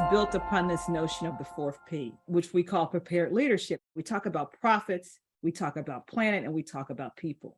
built upon this notion of the 4P, which we call prepared leadership. We talk about profits, we talk about planet, and we talk about people.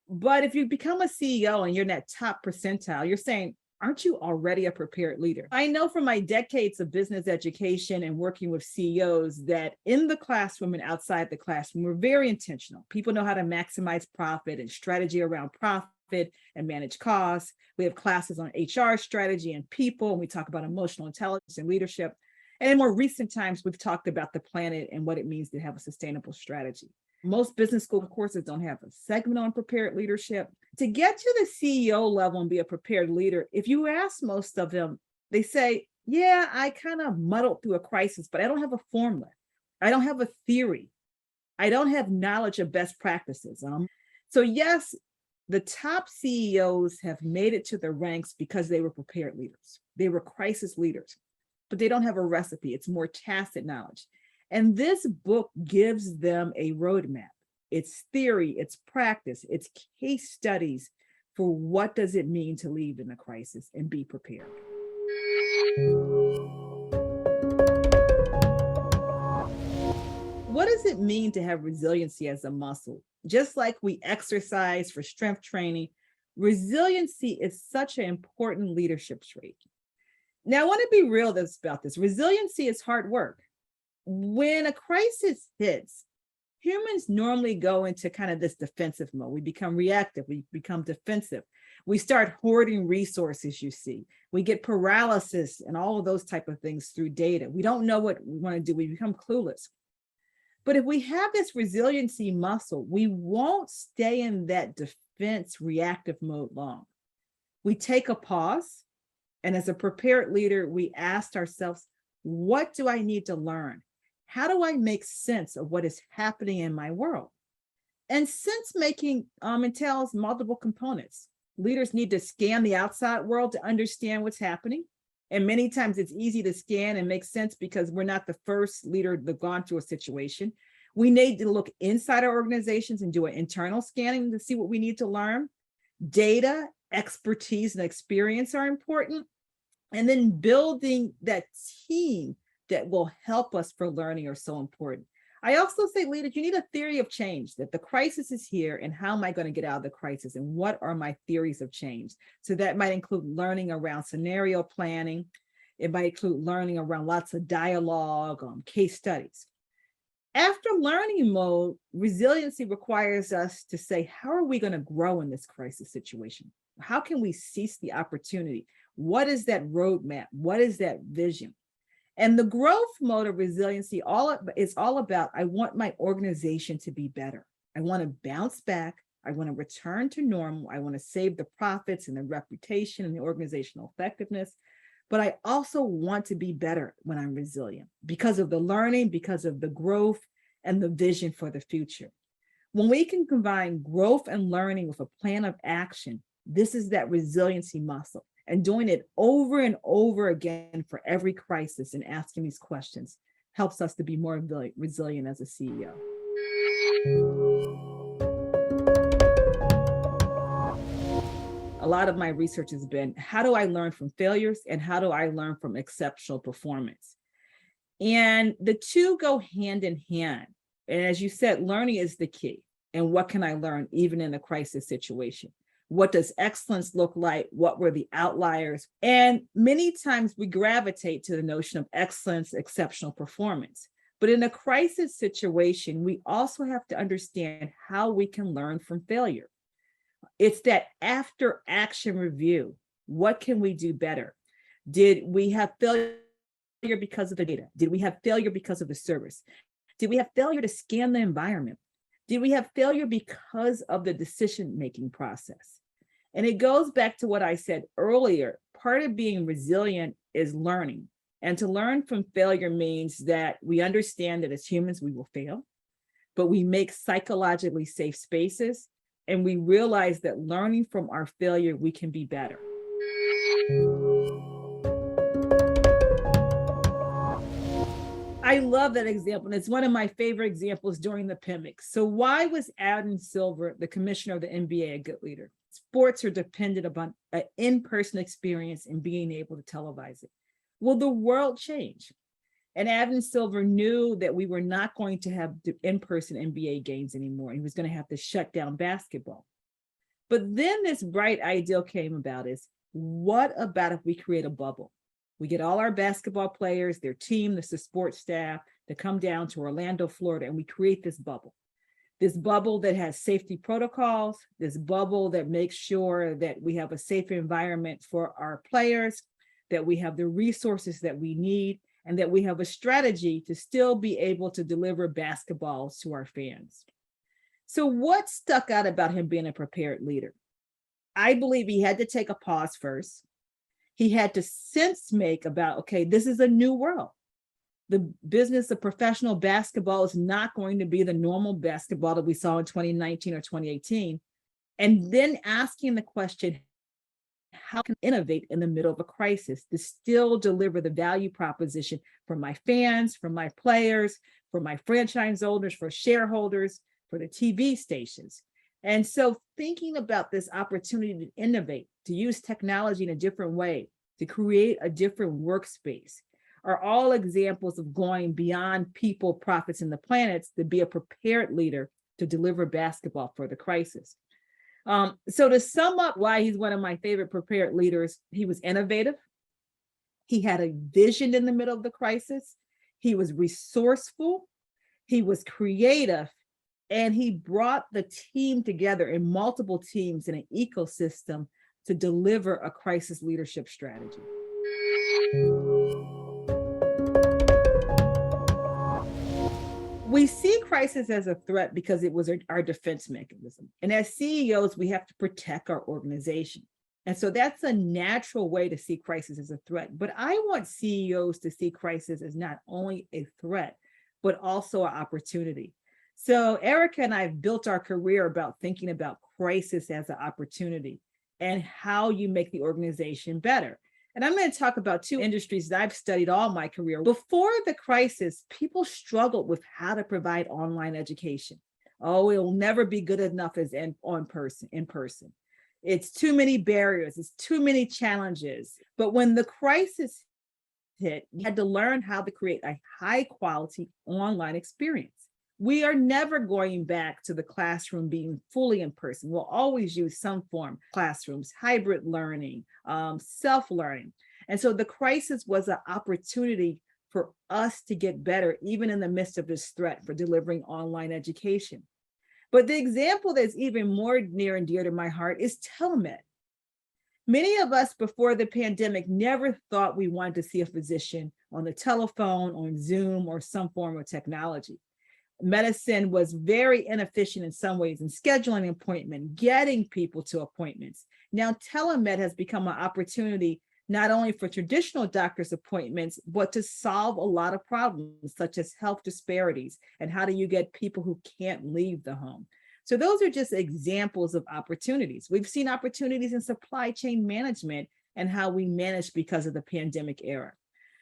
But if you become a CEO and you're in that top percentile, you're saying, aren't you already a prepared leader? I know from my decades of business education and working with CEOs that in the classroom and outside the classroom, we're very intentional. People know how to maximize profit and strategy around profit and manage costs. We have classes on HR strategy and people, and we talk about emotional intelligence and leadership. And in more recent times, we've talked about the planet and what it means to have a sustainable strategy. Most business school courses don't have a segment on prepared leadership. To get to the CEO level and be a prepared leader, if you ask most of them, they say, yeah, I kind of muddled through a crisis, but I don't have a formula. I don't have a theory. I don't have knowledge of best practices. So yes, the top CEOs have made it to the ranks because they were prepared leaders. They were crisis leaders, but they don't have a recipe. It's more tacit knowledge. And this book gives them a roadmap. It's theory, it's practice, it's case studies for what does it mean to lead in a crisis and be prepared. What does it mean to have resiliency as a muscle? Just like we exercise for strength training, resiliency is such an important leadership trait. Now, I want to be real about this. Resiliency is hard work. When a crisis hits, humans normally go into kind of this defensive mode. We become reactive, we become defensive. We start hoarding resources, you see. We get paralysis and all of those type of things through data. We don't know what we want to do. We become clueless. But if we have this resiliency muscle, we won't stay in that defense reactive mode long. We take a pause, and as a prepared leader, we ask ourselves, what do I need to learn? How do I make sense of what is happening in my world? And sense making entails multiple components. Leaders need to scan the outside world to understand what's happening. And many times it's easy to scan and make sense because we're not the first leader that's gone through a situation. We need to look inside our organizations and do an internal scanning to see what we need to learn. Data, expertise, and experience are important. And then building that team that will help us for learning are so important. I also say, leaders, you need a theory of change, that the crisis is here and how am I going to get out of the crisis and what are my theories of change? So that might include learning around scenario planning. It might include learning around lots of dialogue, case studies. After learning mode, resiliency requires us to say, how are we going to grow in this crisis situation? How can we seize the opportunity? What is that roadmap? What is that vision? And the growth mode of resiliency is all about, I want my organization to be better. I want to bounce back. I want to return to normal. I want to save the profits and the reputation and the organizational effectiveness. But I also want to be better when I'm resilient because of the learning, because of the growth and the vision for the future. When we can combine growth and learning with a plan of action, this is that resiliency muscle. And doing it over and over again for every crisis and asking these questions helps us to be more resilient as a CEO. A lot of my research has been, how do I learn from failures and how do I learn from exceptional performance? And the two go hand in hand. And as you said, learning is the key. And what can I learn even in a crisis situation? What does excellence look like? What were the outliers? And many times we gravitate to the notion of excellence, exceptional performance. But in a crisis situation, we also have to understand how we can learn from failure. It's that after action review. What can we do better? Did we have failure because of the data? Did we have failure because of the service? Did we have failure to scan the environment? Did we have failure because of the decision-making process? And it goes back to what I said earlier. Part of being resilient is learning. And to learn from failure means that we understand that as humans, we will fail, but we make psychologically safe spaces. And we realize that learning from our failure, we can be better. I love that example. And it's one of my favorite examples during the pandemic. So why was Adam Silver, the commissioner of the NBA, a good leader? Sports are dependent upon an in-person experience and being able to televise it. Well, the world changed. And Adam Silver knew that we were not going to have in-person NBA games anymore. He was going to have to shut down basketball. But then this bright idea came about is, what about if we create a bubble? We get all our basketball players, their team, the support staff to come down to Orlando, Florida, and we create this bubble. This bubble that has safety protocols, this bubble that makes sure that we have a safe environment for our players, that we have the resources that we need, and that we have a strategy to still be able to deliver basketballs to our fans. So what stuck out about him being a prepared leader? I believe he had to take a pause first. He had to sense make about, okay, this is a new world. The business of professional basketball is not going to be the normal basketball that we saw in 2019 or 2018. And then asking the question, how can I innovate in the middle of a crisis to still deliver the value proposition for my fans, for my players, for my franchise owners, for shareholders, for the TV stations? And so thinking about this opportunity to innovate, to use technology in a different way, to create a different workspace, are all examples of going beyond people, profits, and the planets to be a prepared leader to deliver basketball for the crisis. So to sum up why he's one of my favorite prepared leaders, he was innovative. He had a vision in the middle of the crisis. He was resourceful. He was creative. And he brought the team together in multiple teams in an ecosystem to deliver a crisis leadership strategy. We see crisis as a threat because it was our defense mechanism. And as CEOs, we have to protect our organization. And so that's a natural way to see crisis as a threat. But I want CEOs to see crisis as not only a threat, but also an opportunity. So Erica and I have built our career about thinking about crisis as an opportunity and how you make the organization better. And I'm going to talk about two industries that I've studied all my career. Before the crisis, people struggled with how to provide online education. Oh, it will never be good enough as in person. It's too many barriers. It's too many challenges. But when the crisis hit, you had to learn how to create a high quality online experience. We are never going back to the classroom being fully in person. We'll always use some form of classrooms, hybrid learning, self-learning. And so the crisis was an opportunity for us to get better, even in the midst of this threat for delivering online education. But the example that's even more near and dear to my heart is telemed. Many of us before the pandemic never thought we wanted to see a physician on the telephone, on Zoom, or some form of technology. Medicine was very inefficient in some ways in scheduling an appointment, getting people to appointments. Now, telemed has become an opportunity not only for traditional doctor's appointments, but to solve a lot of problems such as health disparities and how do you get people who can't leave the home. So those are just examples of opportunities. We've seen opportunities in supply chain management and how we manage because of the pandemic era.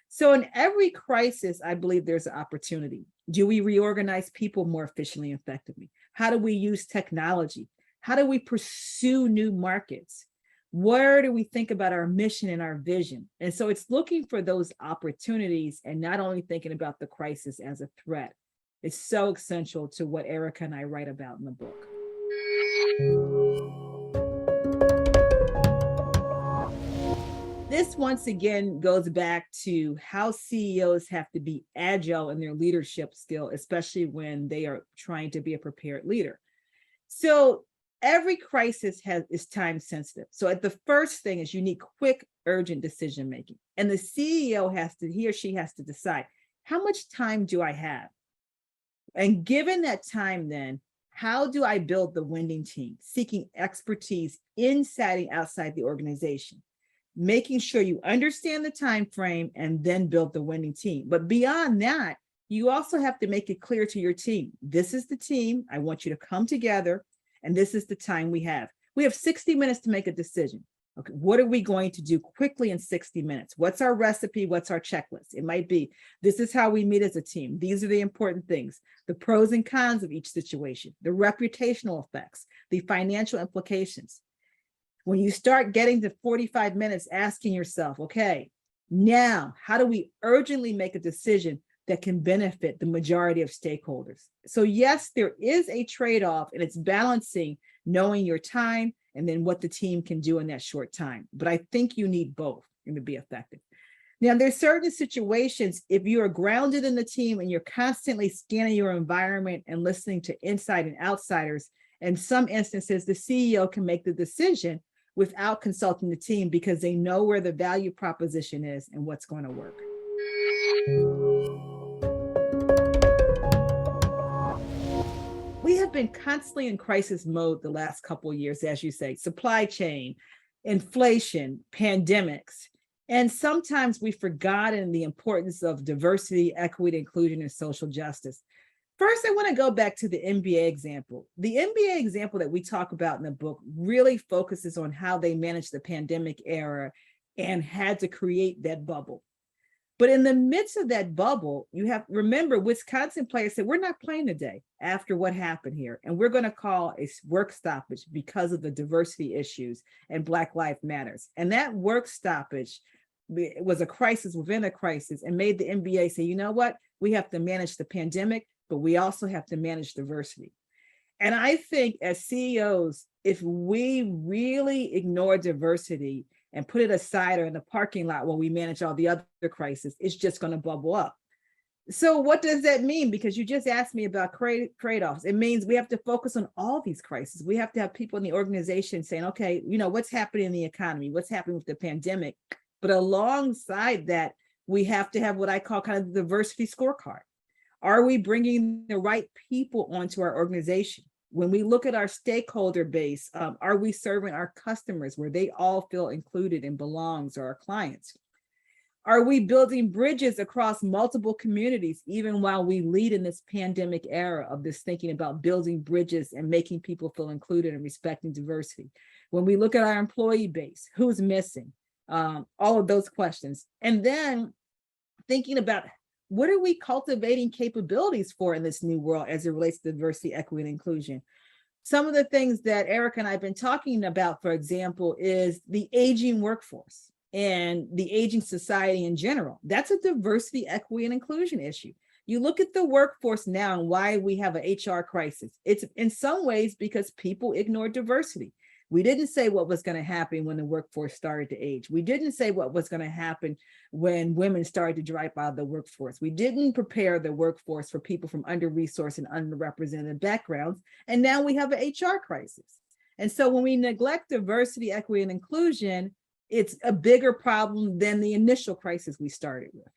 So in every crisis, I believe there's an opportunity. Do we reorganize people more efficiently and effectively? How do we use technology? How do we pursue new markets? Where do we think about our mission and our vision? And so it's looking for those opportunities and not only thinking about the crisis as a threat. It's so essential to what Erica and I write about in the book. This once again goes back to how CEOs have to be agile in their leadership skill, especially when they are trying to be a prepared leader. So every crisis is time sensitive. So the first thing is you need quick, urgent decision making. And the CEO he or she has to decide, how much time do I have? And given that time, then, how do I build the winning team? Seeking expertise inside and outside the organization, making sure you understand the time frame and then build the winning team. But beyond that, you also have to make it clear to your team, this is the team, I want you to come together, and this is the time we have. We have 60 minutes to make a decision. Okay, what are we going to do quickly in 60 minutes? What's our recipe? What's our checklist? It might be, this is how we meet as a team. These are the important things, the pros and cons of each situation, the reputational effects, the financial implications. When you start getting to 45 minutes, asking yourself, okay, Now, how do we urgently make a decision that can benefit the majority of stakeholders? So yes, there is a trade-off, and it's balancing knowing your time and then what the team can do in that short time. But I think you need both to be effective. Now, there's certain situations, if you are grounded in the team and you're constantly scanning your environment and listening to inside and outsiders, in some instances, the CEO can make the decision without consulting the team because they know where the value proposition is and what's going to work. We have been constantly in crisis mode the last couple of years, as you say, supply chain, inflation, pandemics. And sometimes we've forgotten the importance of diversity, equity, inclusion, and social justice. First, I want to go back to the NBA example. The NBA example that we talk about in the book really focuses on how they managed the pandemic era and had to create that bubble. But in the midst of that bubble, you have remember Wisconsin players said, we're not playing today after what happened here. And we're going to call a work stoppage because of the diversity issues and Black Lives Matters. And that work stoppage was a crisis within a crisis and made the NBA say, you know what, we have to manage the pandemic, but we also have to manage diversity. And I think as CEOs, if we really ignore diversity and put it aside or in the parking lot while we manage all the other crises, it's just going to bubble up. So what does that mean? Because you just asked me about trade-offs. It means we have to focus on all these crises. We have to have people in the organization saying, okay, you know, what's happening in the economy? What's happening with the pandemic? But alongside that, we have to have what I call kind of the diversity scorecard. Are we bringing the right people onto our organization? When we look at our stakeholder base, are we serving our customers where they all feel included and belongs, or our clients? Are we building bridges across multiple communities, even while we lead in this pandemic era of this thinking about building bridges and making people feel included and respecting diversity? When we look at our employee base, who's missing? All of those questions. And then thinking about what are we cultivating capabilities for in this new world as it relates to diversity, equity, and inclusion? Some of the things that Eric and I have been talking about, for example, is the aging workforce and the aging society in general. That's a diversity, equity, and inclusion issue. You look at the workforce now and why we have an HR crisis. It's in some ways because people ignore diversity. We didn't say what was going to happen when the workforce started to age. We didn't say what was going to happen when women started to drop out of the workforce. We didn't prepare the workforce for people from under-resourced and underrepresented backgrounds. And now we have an HR crisis. And so when we neglect diversity, equity, and inclusion, it's a bigger problem than the initial crisis we started with.